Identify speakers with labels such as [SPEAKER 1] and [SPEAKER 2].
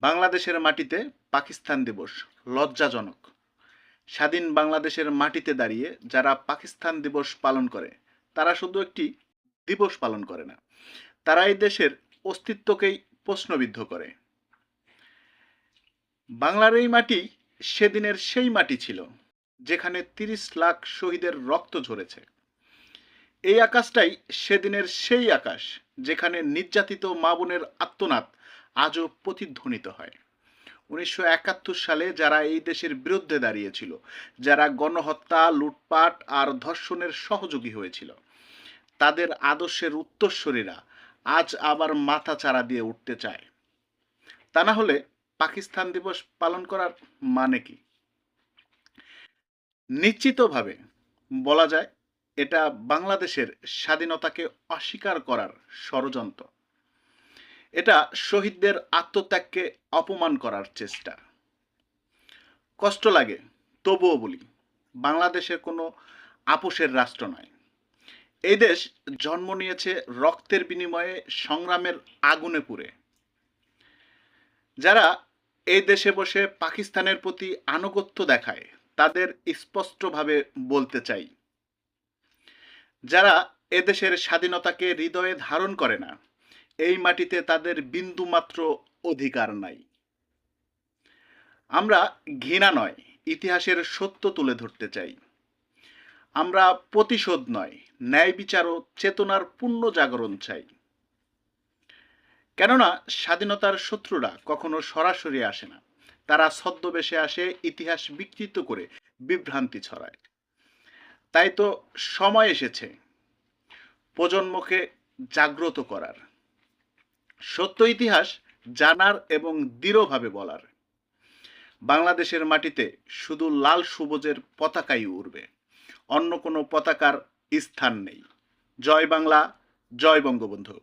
[SPEAKER 1] বাংলাদেশের মাটিতে পাকিস্তান দিবস লজ্জাজনক। স্বাধীন বাংলাদেশের মাটিতে দাঁড়িয়ে যারা পাকিস্তান দিবস পালন করে তারা শুধু একটি দিবস পালন করে না, তারা এই দেশের অস্তিত্বকেই প্রশ্নবিদ্ধ করে। বাংলার এই মাটি সেদিনের সেই মাটি ছিল যেখানে ৩০ লাখ শহীদের রক্ত ঝরেছে। এই আকাশটাই সেদিনের সেই আকাশ যেখানে নির্যাতিত মা বোনের আর্তনাদ আজও প্রতিধ্বনিত হয়। ১৯৭১ সালে যারা এই দেশের বিরুদ্ধে দাঁড়িয়েছিল, যারা গণহত্যা, লুটপাট আর ধর্ষণের সহযোগী হয়েছিল, তাদের আদর্শের উত্তরসূরিরা আজ আবার মাথা চাড়া দিয়ে উঠতে চায়। তা না হলে পাকিস্তান দিবস পালন করার মানে কি? নিশ্চিতভাবে বলা যায় এটা বাংলাদেশের স্বাধীনতাকে অস্বীকার করার ষড়যন্ত্র। এটা শহীদদের আত্মত্যাগকে অপমান করার চেষ্টা। কষ্ট লাগে, তবুও বলি, বাংলাদেশের কোনো আপোষের রাষ্ট্র নয়। এই দেশ জন্ম নিয়েছে রক্তের বিনিময়ে, সংগ্রামের আগুনে পুড়ে। যারা এই দেশে বসে পাকিস্তানের প্রতি আনুগত্য দেখায় তাদের স্পষ্টভাবে বলতে চাই, যারা এদেশের স্বাধীনতাকে হৃদয়ে ধারণ করে না, এই মাটিতে তাদের বিন্দুমাত্র অধিকার নাই। আমরা ঘৃণা নয়, ইতিহাসের সত্য তুলে ধরতে চাই। আমরা প্রতিশোধ নয়, ন্যায় বিচার ও চেতনার পূর্ণ জাগরণ চাই। কেননা স্বাধীনতার শত্রুরা কখনো সরাসরি আসে না, তারা ছদ্মবেশে আসে, ইতিহাস বিকৃত করে বিভ্রান্তি ছড়ায়। তাই তো সময় এসেছে প্রজন্মকে জাগ্রত করার, সত্য ইতিহাস জানার এবং দৃঢ়ভাবে বলার। বাংলাদেশের মাটিতে শুধু লাল সবুজের পতাকাই উড়বে, অন্য কোনো পতাকার স্থান নেই। জয় বাংলা, জয় বঙ্গবন্ধু।